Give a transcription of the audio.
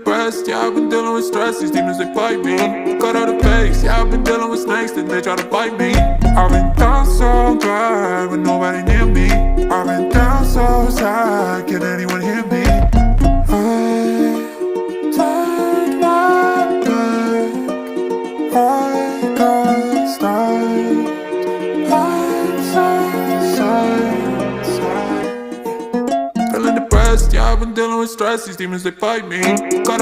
depressed, yeah, I've been dealing with stress. These demons, they fight me. Cut out the pace, yeah, I've been dealing with snakes, then they try to bite me. I've been down so bad with nobody near me. I've been down so sad, can anyone hear me? I turned my back, I got stuck. I'm so sad. Feeling depressed, yeah, I've been dealing with stress. These demons, they fight me. Cut out